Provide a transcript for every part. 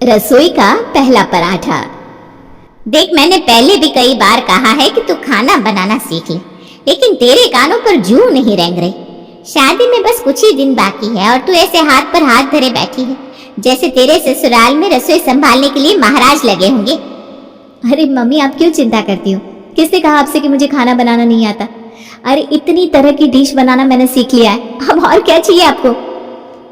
रसोई का पहला पराठा। देख, मैंने पहले भी कई बार कहा है कि तू खाना बनाना सीख ले, लेकिन तेरे कानों पर जू नहीं रेंग रही। शादी में बस कुछ ही दिन बाकी है और तू ऐसे हाथ पर हाथ धरे बैठी है जैसे तेरे ससुराल में रसोई संभालने के लिए महाराज लगे होंगे। अरे मम्मी, आप क्यों चिंता करती हो? किसने कहा आपसे कि मुझे खाना बनाना नहीं आता? अरे इतनी तरह की डिश बनाना मैंने सीख लिया है, अब और क्या चाहिए आपको?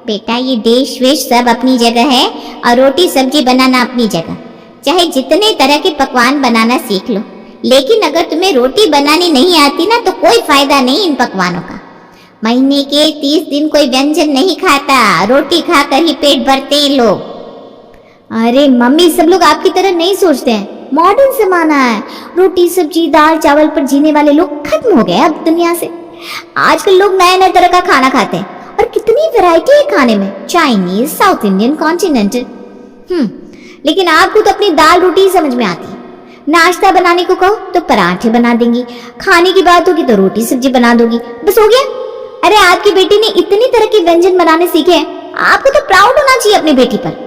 बेटा, ये डिश विश सब अपनी जगह है और रोटी सब्जी बनाना अपनी जगह। चाहे जितने तरह के पकवान बनाना सीख लो, लेकिन अगर तुम्हें रोटी बनानी नहीं आती ना तो कोई फायदा नहीं इन पकवानों का। महीने के 30 दिन कोई व्यंजन नहीं खाता, रोटी खाकर ही पेट भरते हैं लोग। अरे मम्मी, सब लोग आपकी तरह नहीं सोचते हैं। मॉडर्न जमाना है, रोटी सब्जी दाल चावल पर जीने वाले लोग खत्म हो गए अब दुनिया से। आजकल लोग नए नए तरह का खाना खाते हैं और कितनी वैरायटी है खाने में, चाइनीज, साउथ इंडियन, कॉन्टिनेंटल। लेकिन आपको तो अपनी दाल रोटी ही समझ में आती है। नाश्ता बनाने को कहो तो पराठे बना देंगी, खाने की बात होगी तो रोटी सब्जी बना दोगी, बस हो गया। अरे आपकी बेटी ने इतनी तरह के व्यंजन बनाने सीखे हैं, आपको तो प्राउड होना चाहिए अपनी बेटी पर।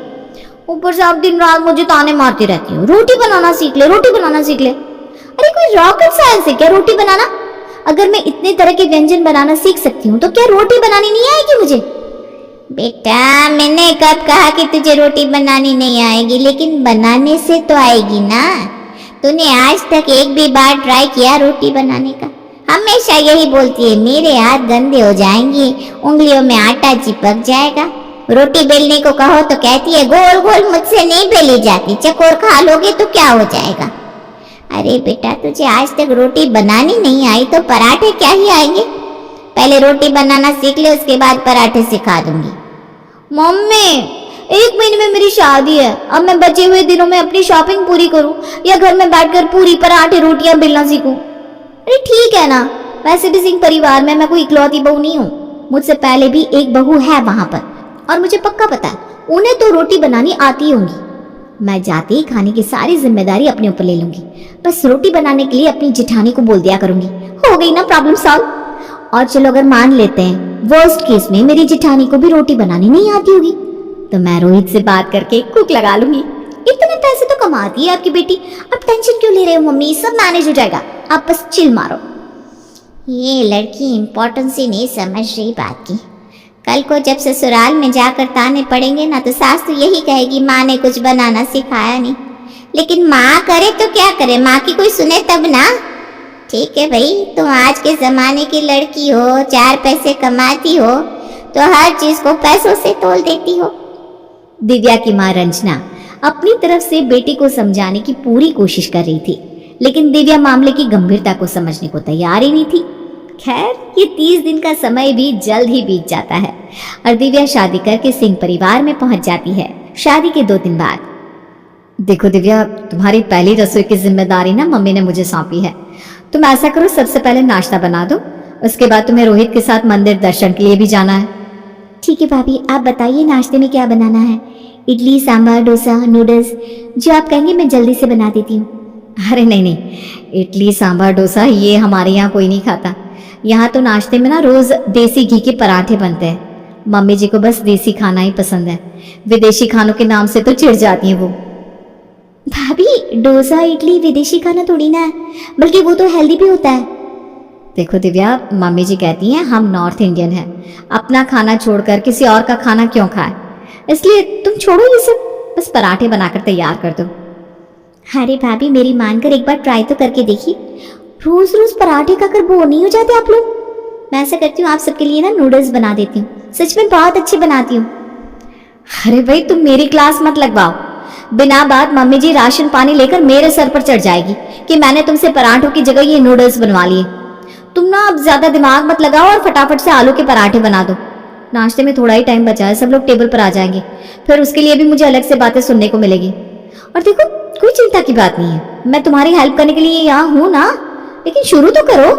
ऊपर से आप दिन रात मुझे ताने मारती रहती हो, रोटी बनाना सीख ले, रोटी बनाना सीख ले। अरे कोई रॉकेट साइंस है क्या रोटी बनाना? अगर मैं इतने तरह के व्यंजन बनाना सीख सकती हूँ तो क्या रोटी बनानी नहीं आएगी मुझे? बेटा, मैंने कब कहा कि तुझे रोटी बनानी नहीं आएगी, लेकिन बनाने से तो आएगी ना। तूने आज तक एक भी बार ट्राई किया रोटी बनाने का? हमेशा यही बोलती है मेरे हाथ गंदे हो जाएंगे, उंगलियों में आटा चिपक जाएगा। रोटी बेलने को कहो तो कहती है गोल गोल मुझसे नहीं बेली जाती, चकोर खा लोगे तो क्या हो जाएगा। अरे बेटा, तुझे आज तक रोटी बनानी नहीं आई तो पराठे क्या ही आएंगे। पहले रोटी बनाना सीख ले, उसके बाद पराठे सिखा दूंगी। मम्मी, 1 महीने में मेरी शादी है, अब मैं बचे हुए दिनों में अपनी शॉपिंग पूरी करूं या घर में बैठकर पूरी पराठे रोटियां बेलना सीखूं? अरे ठीक है ना, वैसे भी सिंह परिवार में मैं कोई इकलौती बहू नहीं हूँ। मुझसे पहले भी एक बहू है वहां पर और मुझे पक्का पता है उन्हें तो रोटी बनानी आती होंगी। मैं जाते ही खाने की सारी जिम्मेदारी अपने ऊपर ले लूंगी, बस रोटी बनाने के लिए अपनी जिठानी को बोल दिया करूंगी। हो गई ना प्रॉब्लम सॉल्व। और चलो अगर मान लेते हैं वर्स्ट केस में मेरी जिठानी को भी रोटी बनानी नहीं आती होगी, तो मैं रोहित से बात करके कुक लगा लूंगी। इतने पैसे तो कमाती है आपकी बेटी, अब टेंशन क्यों ले रहे हो मम्मी, सब मैनेज हो जाएगा, आप बस चिल मारो। ये लड़की इम्पोर्टेंस ही नहीं समझ रही बात की। कल को जब ससुराल में जाकर ताने पड़ेंगे ना तो सास तो यही कहेगी माँ ने कुछ बनाना सिखाया नहीं। लेकिन माँ करे तो क्या करे, माँ की कोई सुने तब ना। ठीक है भाई, तुम आज के जमाने की लड़की हो, 4 पैसे कमाती हो तो हर चीज को पैसों से तोल देती हो। दिव्या की माँ रंजना अपनी तरफ से बेटी को समझाने की पूरी कोशिश कर रही थी, लेकिन दिव्या मामले की गंभीरता को समझने को तैयार ही नहीं थी। खैर, ये 30 दिन का समय भी जल्द ही बीत जाता है और दिव्या शादी करके सिंह परिवार में पहुंच जाती है। शादी के 2 दिन बाद। देखो दिव्या, तुम्हारी पहली रसोई की जिम्मेदारी ना मम्मी ने मुझे सौंपी है। तुम ऐसा करो, सबसे पहले नाश्ता बना दो, उसके बाद तुम्हें रोहित के साथ मंदिर दर्शन के लिए भी जाना है। ठीक है भाभी, आप बताइए नाश्ते में क्या बनाना है? इडली, सांभर, डोसा, नूडल्स, जो आप कहेंगे मैं जल्दी से बना देती हूँ। अरे नहीं, इडली सांभर डोसा ये हमारे यहाँ कोई नहीं खाता। यहाँ तो नाश्ते में ना रोज देसी घी के पराठे बनते हैं। मम्मी जी को बस देसी खाना ही पसंद है, विदेशी खानों के नाम से तो चिढ़ जाती हैं वो। भाभी, डोसा इडली विदेशी खाना थोड़ी ना है, बल्कि वो तो हेल्दी भी होता है। देखो दिव्या, मम्मी जी कहती हैं हम नॉर्थ इंडियन हैं, अपना खाना छोड़कर किसी और का खाना क्यों खाए, इसलिए तुम छोड़ो ये सब, बस पराठे बनाकर तैयार कर दो। अरे भाभी, मेरी मानकर एक बार ट्राई तो करके देखिए। रोज रोज पराठे खाकर बोर नहीं हो जाते आप लोग? मैं ऐसा करती हूँ, आप सबके लिए ना नूडल्स बना देती हूँ, सच में बहुत अच्छे बनाती हूँ। अरे भाई, तुम मेरी क्लास मत लगवाओ, बिना बात मम्मी जी राशन पानी लेकर मेरे सर पर चढ़ जाएगी कि मैंने तुमसे पराठों की जगह ये नूडल्स बनवा लिए। तुम ना अब ज्यादा दिमाग मत लगाओ और फटाफट से आलू के पराठे बना दो। नाश्ते में थोड़ा ही टाइम बचा है, सब लोग टेबल पर आ जाएंगे, फिर उसके लिए भी मुझे अलग से बातें सुनने को मिलेगी। और देखो, कोई चिंता की बात नहीं है, मैं तुम्हारी हेल्प करने के लिए यहाँ हूँ ना, लेकिन शुरू तो करो।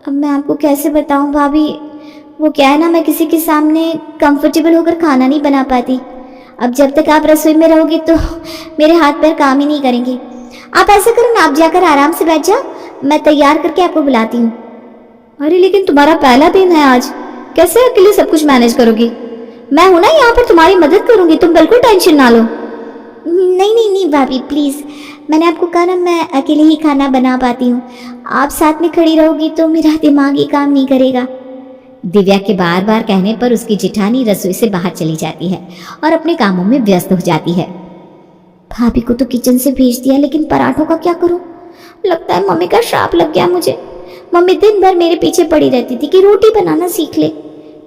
अब मैं आपको कैसे बताऊं भाभी, वो क्या है ना, मैं किसी के सामने कंफर्टेबल होकर खाना नहीं बना पाती। अब जब तक आप रसोई में रहोगे तो मेरे हाथ पैर काम ही नहीं करेंगे। आप ऐसा करो ना, आप जाकर आराम से बैठ जाओ, मैं तैयार करके आपको बुलाती हूँ। अरे लेकिन तुम्हारा पहला दिन है आज, कैसे अकेले सब कुछ मैनेज करोगी? मैं हूं ना यहाँ पर, तुम्हारी मदद करूंगी, तुम बिल्कुल टेंशन ना लो। नहीं नहीं नहीं भाभी प्लीज़, मैंने आपको कहा ना मैं अकेले ही खाना बना पाती हूँ, आप साथ में खड़ी रहोगी तो मेरा दिमाग ही काम नहीं करेगा। दिव्या के बार बार कहने पर उसकी जिठानी रसोई से बाहर चली जाती है और अपने कामों में व्यस्त हो जाती है। भाभी को तो किचन से भेज दिया, लेकिन पराठों का क्या करूं? लगता है मम्मी का श्राप लग गया मुझे। मम्मी दिन भर मेरे पीछे पड़ी रहती थी कि रोटी बनाना सीख ले।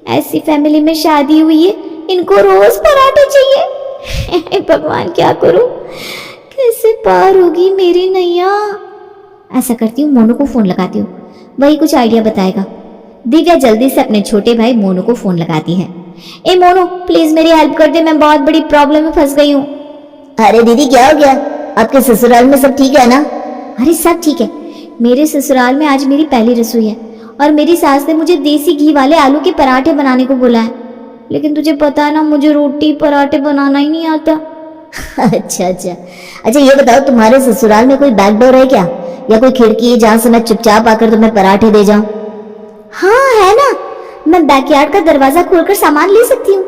ऐसी फैमिली में शादी हुई है, इनको रोज पराठे चाहिए। भगवान क्या करूं, कैसे पार होगी मेरी नैया? ऐसा करती हूँ, मोनू को फोन लगाती हूँ, वही कुछ आइडिया बताएगा। दिव्या जल्दी से अपने छोटे भाई मोनू को फोन लगाती है। ए मोनू प्लीज मेरी हेल्प कर दे, मैं बहुत बड़ी प्रॉब्लम में फंस गई हूँ। अरे दीदी क्या हो गया? आपके ससुराल में सब ठीक है ना? अरे सब ठीक है, मेरे ससुराल में आज मेरी पहली रसोई है और मेरी सास ने मुझे देसी घी वाले आलू के पराठे बनाने को बोला है, लेकिन तुझे पता है ना मुझे रोटी पराठे बनाना ही नहीं आता। अच्छा ये बताओ, तुम्हारे ससुराल में कोई बैक डोर है क्या, या कोई खिड़की जहाँ से मैं चुपचाप आकर तुम्हें पराठे दे जाऊं? हाँ है ना, मैं बैकयार्ड का दरवाजा खोलकर सामान ले सकती हूँ।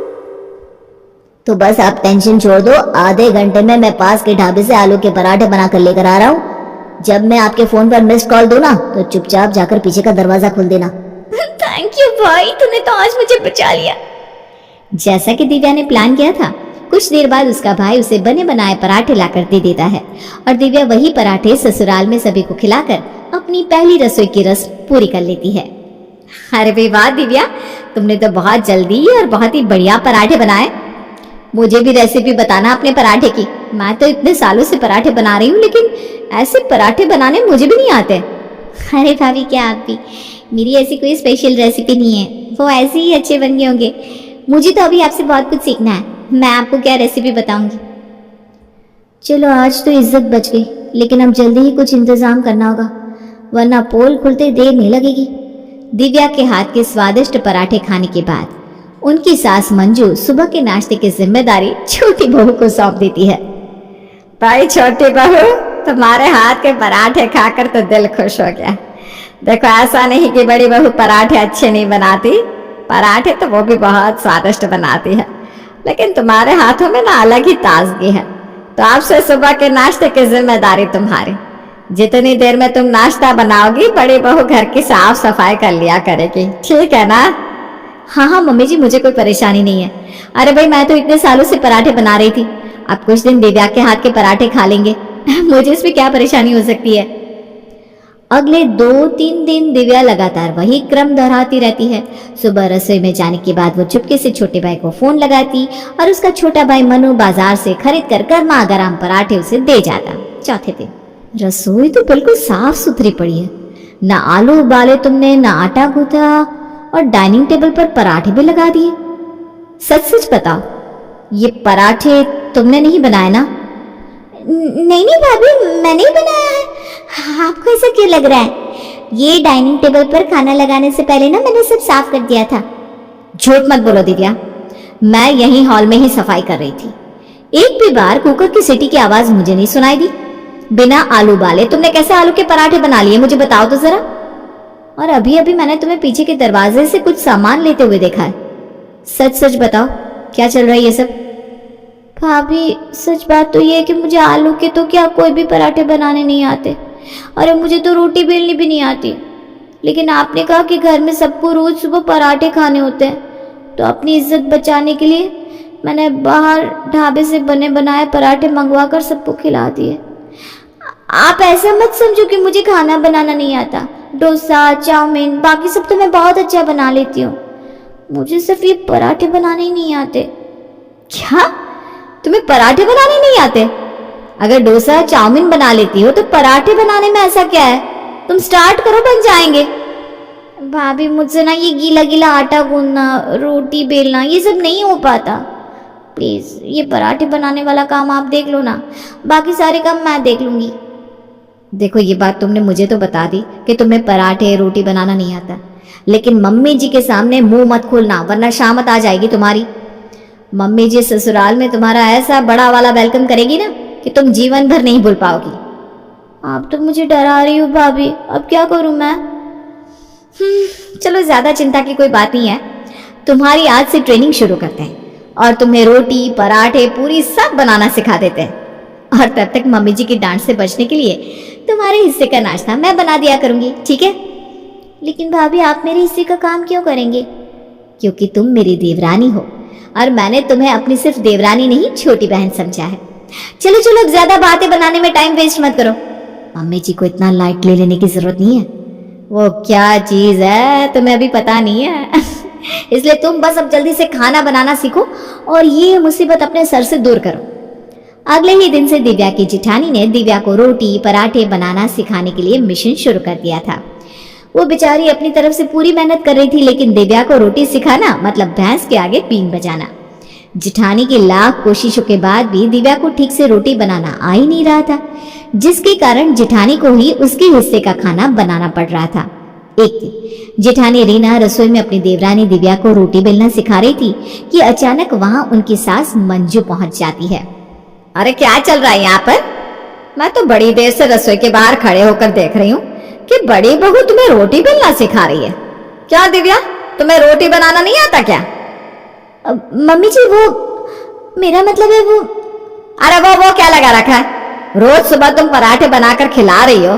तो बस आप टेंशन छोड़ दो, आधे घंटे में मैं पास के ढाबे से आलू के पराठे बनाकर लेकर आ रहा हूँ। जब मैं आपके फोन पर मिस्ड कॉल दूं ना, तो चुपचाप जाकर पीछे का दरवाजा खोल देना। थैंक यू भाई, तूने तो आज मुझे बचा लिया। जैसा कि दिव्या ने प्लान किया था, कुछ देर बाद उसका भाई उसे बने बनाए पराठे लाकर दे देता है और दिव्या वही पराठे ससुराल में सभी को खिलाकर अपनी पहली रसोई की रस्म पूरी कर लेती है। अरे भाई वाह दिव्या, तुमने तो बहुत जल्दी और बहुत ही बढ़िया पराठे बनाए। मुझे भी रेसिपी बताना अपने पराठे की। मैं तो इतने सालों से पराठे बना रही हूँ, लेकिन ऐसे पराठे बनाने मुझे भी नहीं आते। अरे भाभी क्या आप भी, मेरी ऐसी कोई स्पेशल रेसिपी नहीं है, वो ऐसे ही अच्छे बन गए होंगे। मुझे तो अभी आपसे बहुत कुछ सीखना है, मैं आपको क्या रेसिपी बताऊंगी। चलो आज तो इज्जत बच गई, लेकिन अब जल्दी ही कुछ इंतजाम करना होगा, वरना पोल खुलते देर नहीं लगेगी। दिव्या के हाथ के स्वादिष्ट पराठे खाने के बाद उनकी सास मंजू सुबह के नाश्ते की जिम्मेदारी छोटी बहू को सौंप देती है। भाई छोटी बहू, तुम्हारे हाथ के पराठे खाकर तो दिल खुश हो गया। देखो ऐसा नहीं कि बड़ी बहू पराठे अच्छे नहीं बनाती, पराठे तो वो भी बहुत स्वादिष्ट बनाती है, लेकिन तुम्हारे हाथों में ना अलग ही ताजगी है। तो आपसे सुबह के नाश्ते की जिम्मेदारी तुम्हारी। जितनी देर में तुम नाश्ता बनाओगी, बड़ी बहू घर की साफ सफाई कर लिया करेगी, ठीक है ना? हाँ मम्मी जी, मुझे कोई परेशानी नहीं है। अरे भाई मैं तो इतने सालों से पराठे बना रही थी, अब कुछ दिन दिव्या के हाथ के पराठे खा लेंगे। मुझे इसमें क्या परेशानी हो सकती है। अगले 2-3 दिन दिव्या लगातार वही क्रम दोहराती रहती है। सुबह रसोई में जाने के बाद वो चुपके से छोटे भाई को फोन लगाती और उसका छोटा भाई मनु बाजार से खरीद कर गर्मा गर्म पराठे उसे दे जाता। चौथे दिन रसोई तो बिल्कुल साफ सुथरी पड़ी है, ना आलू उबाले तुमने, ना आटा गूंथा, और डाइनिंग टेबल पर पराठे भी लगा दिए। सच सच बताओ, ये पराठे तुमने नहीं बनाए ना? नहीं भाभी, मैंने ही बनाया है। आपको ऐसा क्यों लग रहा है? ये डाइनिंग टेबल पर खाना लगाने से पहले ना मैंने सब साफ कर दिया था। झूठ मत बोलो दिव्या, मैं यही हॉल में ही सफाई कर रही थी, एक भी बार कुकर की सीटी की आवाज मुझे नहीं सुनाई दी। बिना आलू उबाले तुमने कैसे आलू के पराठे बना लिए, मुझे बताओ तो जरा। और अभी अभी मैंने तुम्हें पीछे के दरवाजे से कुछ सामान लेते हुए देखा है। सच सच बताओ, क्या चल रहा है ये सब? भाभी सच बात तो ये है कि मुझे आलू के तो क्या कोई भी पराठे बनाने नहीं आते। अरे मुझे तो रोटी बेलनी भी नहीं आती, लेकिन आपने कहा कि घर में सबको रोज सुबह पराठे खाने होते हैं, तो अपनी इज्जत बचाने के लिए मैंने बाहर ढाबे से बने बनाए पराठे मंगवा कर सबको खिला दिए। आप ऐसा मत समझो कि मुझे खाना बनाना नहीं आता। डोसा, चाउमीन, बाकी सब तो मैं बहुत अच्छा बना लेती हूँ, मुझे सिर्फ ये पराठे बनाने ही नहीं आते। क्या तुम्हें पराठे बनाने नहीं आते? अगर डोसा चाउमीन बना लेती हो तो पराठे बनाने में ऐसा क्या है? तुम स्टार्ट करो, बन जाएंगे। भाभी मुझसे ना ये गीला गीला आटा गूंदना, रोटी बेलना, ये सब नहीं हो पाता। प्लीज ये पराठे बनाने वाला काम आप देख लो ना, बाकी सारे काम मैं देख लूंगी। देखो ये बात तुमने मुझे तो बता दी कि तुम्हें पराठे रोटी बनाना नहीं आता, लेकिन मम्मी जी के सामने मुंह मत खोलना, वरना शामत आ जाएगी तुम्हारी। मम्मी जी ससुराल में तुम्हारा ऐसा बड़ा वाला वेलकम करेगी ना कि तुम जीवन भर नहीं भूल पाओगी। आप तो मुझे डरा रही हो भाभी, अब क्या करूं मैं? चलो ज्यादा चिंता की कोई बात नहीं है, तुम्हारी आज से ट्रेनिंग शुरू करते हैं। और तुम्हें रोटी, पराठे, पूरी सब बनाना सिखा देते हैं। और तब तक मम्मी जी की डांट से बचने के लिए तुम्हारे हिस्से का नाश्ता मैं बना दिया करूंगी, ठीक है? लेकिन भाभी आप मेरे हिस्से का काम क्यों करेंगे? क्योंकि तुम मेरी देवरानी हो और मैंने तुम्हें अपनी सिर्फ देवरानी नहीं, छोटी बहन समझा है। चलो चलो, अब ज्यादा बातें बनाने में टाइम वेस्ट मत करो। मम्मी जी को इतना लाइट ले लेने की जरूरत नहीं है। वो क्या चीज है तुम्हें अभी पता नहीं है। इसलिए तुम बस अब जल्दी से खाना बनाना सीखो और ये मुसीबत अपने सर से दूर करो। अगले ही दिन से दिव्या की जिठानी ने दिव्या को रोटी, पराठे बनाना सिखाने के लिए मिशन शुरू कर दिया था। वो बेचारी अपनी तरफ से पूरी मेहनत कर रही थी, लेकिन दिव्या को रोटी सिखाना मतलब भैंस के आगे बीन बजाना। जिठानी की लाख कोशिशों के बाद भी दिव्या को ठीक से रोटी बनाना आ ही नहीं रहा था, जिसके कारण जिठानी को ही उसके हिस्से का खाना बनाना पड़ रहा था। एक दिन जेठानी रीना रसोई में अपनी देवरानी दिव्या को रोटी बेलना सिखा रही थी कि अचानक वहां उनकी सास मंजू पहुंच जाती है। अरे क्या चल रहा है यहाँ पर? मैं तो बड़ी देर से रसोई के बाहर खड़े होकर देख रही हूँ कि बड़ी बहू तुम्हें रोटी बेलना सिखा रही है। क्या दिव्या, तुम्हें रोटी बनाना नहीं आता क्या? मम्मी जी वो मेरा मतलब है वो। अरे वो क्या लगा रखा है? रोज सुबह तुम पराठे बनाकर खिला रही हो,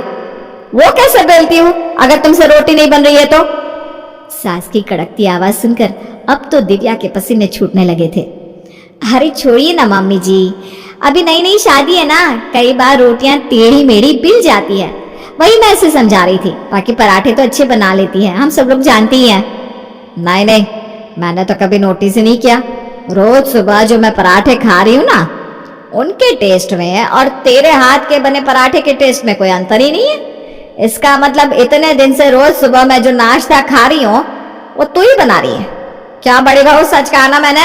वो कैसे बेलती हूँ अगर तुमसे रोटी नहीं बन रही है तो? सास की कड़कती आवाज सुनकर अब तो दिव्या के पसीने छूटने लगे थे। अरे छोड़िए ना मम्मी जी, अभी नई नई शादी है ना, कई बार रोटियां टेढ़ी मेढ़ी बिल जाती है, वही मैं इसे समझा रही थी। बाकी पराठे तो अच्छे बना लेती है, हम सब लोग जानते ही हैं। नहीं नहीं, मैंने तो कभी नोटिस ही नहीं किया। रोज सुबह जो मैं पराठे खा रही हूँ ना, उनके टेस्ट में और तेरे हाथ के बने पराठे के टेस्ट में कोई अंतर ही नहीं है। इसका मतलब इतने दिन से रोज सुबह मैं जो नाश्ता खा रही हूँ वो तू ही बना रही है। क्या बड़ी बहू, सच कहा ना मैंने?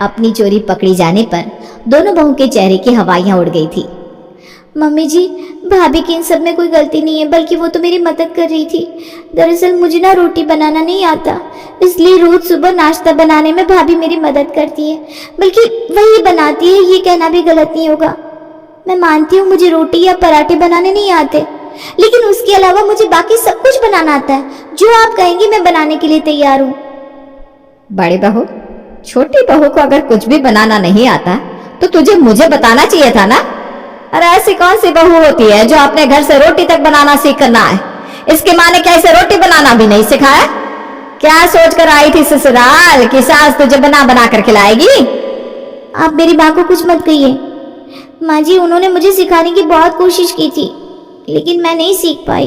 अपनी चोरी पकड़ी जाने पर दोनों बहू के चेहरे की हवाइयां उड़ गई थी। मम्मी जी, भाभी की इन सब में कोई गलती नहीं है, बल्कि वो तो मेरी मदद कर रही थी। दरअसल मुझे ना रोटी बनाना नहीं आता, इसलिए रोज सुबह नाश्ता बनाने में भाभी मेरी मदद करती है, बल्कि वही बनाती है, ये कहना भी गलत नहीं होगा। मैं मानती हूँ मुझे रोटी या पराठे बनाने नहीं आते, लेकिन उसके अलावा मुझे बाकी सब कुछ बनाना आता है। जो आप कहेंगी मैं बनाने के लिए तैयार हूँ। बड़ी बहू, छोटी बहू को अगर कुछ भी बनाना नहीं आता तो तुझे मुझे बताना चाहिए था ना। अरे ऐसी कौन सी बहू होती है जो अपने घर से रोटी तक बनाना सीख कर ना आए? इसकी माँ ने क्या इसे रोटी बनाना भी नहीं सिखाया? क्या सोचकर आई थी ससुराल कि सास तुझे बना बना कर खिलाएगी? आप मेरी माँ को कुछ मत कहिए। माँ जी, उन्होंने मुझे सिखाने की बहुत कोशिश की थी, लेकिन मैं नहीं सीख पाई।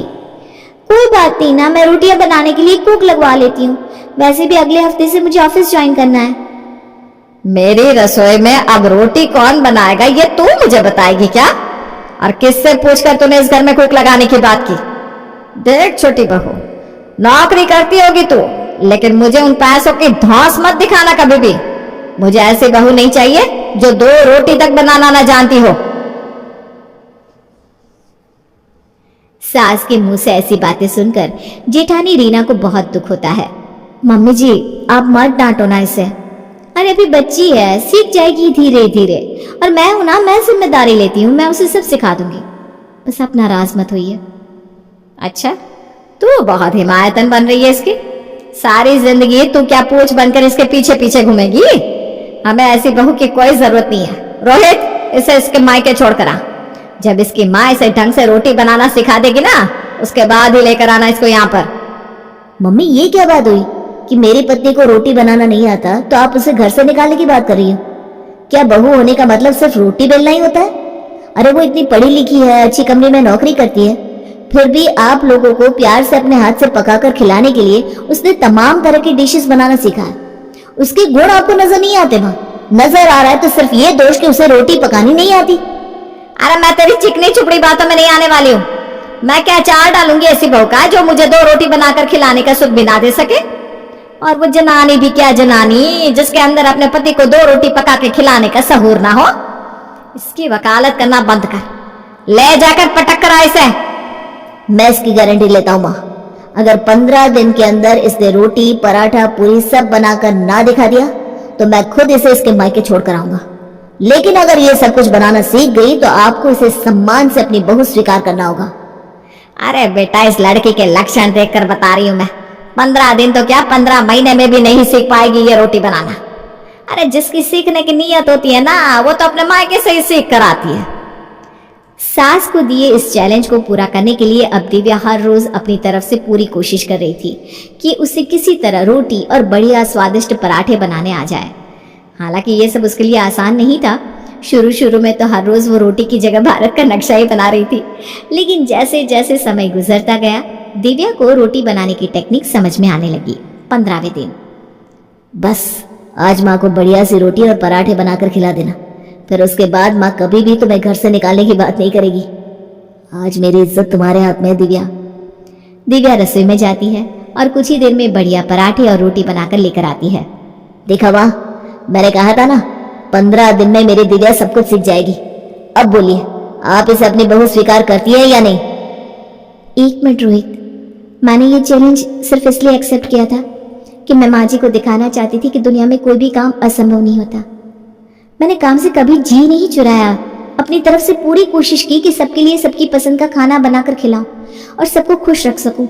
कोई बात नहीं ना, मैं रोटियां बनाने के लिए कुक लगवा लेती हूँ। वैसे भी अगले हफ्ते से मुझे ऑफिस ज्वाइन करना है। मेरी रसोई में अब रोटी कौन बनाएगा ये तू मुझे बताएगी क्या? और किससे पूछकर तूने इस घर में कुक लगाने की बात की? देख छोटी बहू, नौकरी करती होगी तू, लेकिन मुझे उन पैसों की धौंस मत दिखाना कभी भी। मुझे ऐसी बहू नहीं चाहिए जो 2 रोटी तक बनाना ना जानती हो। सास के मुंह से ऐसी बातें सुनकर जेठानी रीना को बहुत दुख होता है। मम्मी जी, आप मत डांटो ना इसे। अरे अभी बच्ची है, सीख जाएगी धीरे धीरे। और मैं हूं ना, मैं जिम्मेदारी लेती हूँ, मैं उसे सब सिखा दूंगी। बस आप नाराज मत होइए। अच्छा, तू बहुत हिमायतन बन रही है इसकी। सारी जिंदगी तू क्या पूछ बनकर इसके पीछे पीछे घूमेगी? हमें ऐसी बहू की कोई जरूरत नहीं है। रोहित, इसे इसके मायके छोड़ कर आ। जब इसकी माँ इसे ढंग से रोटी बनाना सिखा देगी ना, उसके बाद ही लेकर आना इसको यहाँ पर। मम्मी, ये क्या बात हुई कि मेरी पत्नी को रोटी बनाना नहीं आता तो आप उसे घर से निकालने की बात कर रही हो? क्या बहू होने का मतलब सिर्फ रोटी बेलना ही होता है? अरे वो इतनी पढ़ी लिखी है, अच्छी कंपनी में नौकरी करती है, फिर भी आप लोगों को प्यार से अपने हाथ से पकाकर खिलाने के लिए उसने तमाम तरह की डिशेस बनाना सीखा है। उसके गुण आपको नजर नहीं आते? वहां नजर आ रहा है तो सिर्फ ये दोष कि उसे रोटी पकानी नहीं आती। अरे मैं तेरी चिकनी चुपड़ी बातों में नहीं आने वाली हूँ। मैं क्या चार डालूंगी ऐसी बहू का जो मुझे 2 रोटी बनाकर खिलाने का सुख भी ना दे सके? और वो जनानी भी क्या जनानी, जिसके अंदर अपने पति को 2 रोटी पका के खिलाने का सहूर ना हो। इसकी वकालत करना बंद कर, ले जाकर पटक कर आ इसे। मैं इसकी गारंटी लेता हूँ माँ, अगर 15 दिन के अंदर इसने रोटी, पराठा, पूरी सब बनाकर ना दिखा दिया तो मैं खुद इसे इसके मायके छोड़ कर आऊंगा। लेकिन अगर ये सब कुछ बनाना सीख गई तो आपको इसे सम्मान से अपनी बहू स्वीकार करना होगा। अरे बेटा, इस लड़की के लक्षण देखकर बता रही हूं मैं, 15 दिन तो क्या 15 महीने में भी नहीं सीख पाएगी ये रोटी बनाना। अरे जिसकी सीखने की नीयत होती है ना, वो तो अपने मायके से ही सीख कर आती है। सास को दिए इस चैलेंज को पूरा करने के लिए अब दिव्या हर रोज अपनी तरफ से पूरी कोशिश कर रही थी कि उसे किसी तरह रोटी और बढ़िया स्वादिष्ट पराठे बनाने आ जाए। हालांकि ये सब उसके लिए आसान नहीं था। शुरू में तो हर रोज वो रोटी की जगह भारत का नक्शा ही बना रही थी, लेकिन जैसे जैसे समय गुजरता गया दिव्या को रोटी बनाने की टेक्निक समझ में आने लगी। 15वें दिन, बस आज माँ को बढ़िया सी रोटी और पराठे बनाकर खिला देना, फिर उसके बाद माँ कभी भी तुम्हें घर से निकालने की बात नहीं करेगी। आज मेरी इज्जत तुम्हारे हाथ में है दिव्या। दिव्या रसोई में जाती है और कुछ ही देर में बढ़िया पराठे और रोटी बनाकर लेकर आती है। देखा माँ, मैंने कहा था ना 15 दिन में मेरी दिव्या सब कुछ सीख जाएगी। अब बोलिए, आप इसे अपनी बहू स्वीकार करती है या नहीं? 1 मिनट रोहित, मैंने ये चैलेंज सिर्फ इसलिए एक्सेप्ट किया था कि मैं माँ जी को दिखाना चाहती थी कि दुनिया में कोई भी काम असंभव नहीं होता। मैंने काम से कभी जी नहीं चुराया, अपनी तरफ से पूरी कोशिश की कि सबके लिए सबकी पसंद का खाना बनाकर खिलाऊं और सबको खुश रख सकूं।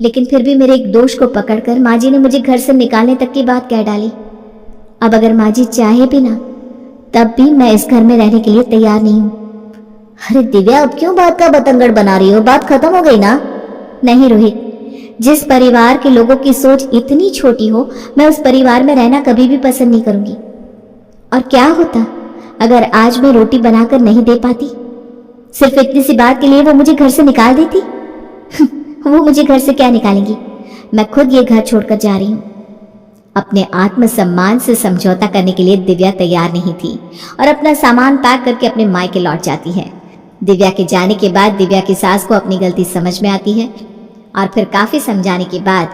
लेकिन फिर भी मेरे एक दोष को पकड़कर माँ जी ने मुझे घर से निकालने तक की बात कह डाली। अब अगर माँ जी चाहे भी ना, तब भी मैं इस घर में रहने के लिए तैयार नहीं हूँ। अरे दिव्या, अब क्यों बात का बतंगड़ बना रही हो? बात खत्म हो गई ना? नहीं रोहित, जिस परिवार के लोगों की सोच इतनी छोटी हो, मैं उस परिवार में रहना कभी भी पसंद नहीं करूंगी। और क्या होता अगर आज मैं रोटी बनाकर नहीं दे पाती? सिर्फ इतनी सी बात के लिए वो मुझे घर से निकाल देती? वो मुझे घर से क्या निकालेंगी? मैं खुद ये घर छोड़कर जा रही हूँ। अपने आत्मसम्मान से समझौता करने के लिए दिव्या तैयार नहीं थी और अपना सामान पैक करके अपने मायके लौट जाती है। दिव्या के जाने के बाद दिव्या की सास को अपनी गलती समझ में आती है और फिर काफी समझाने के बाद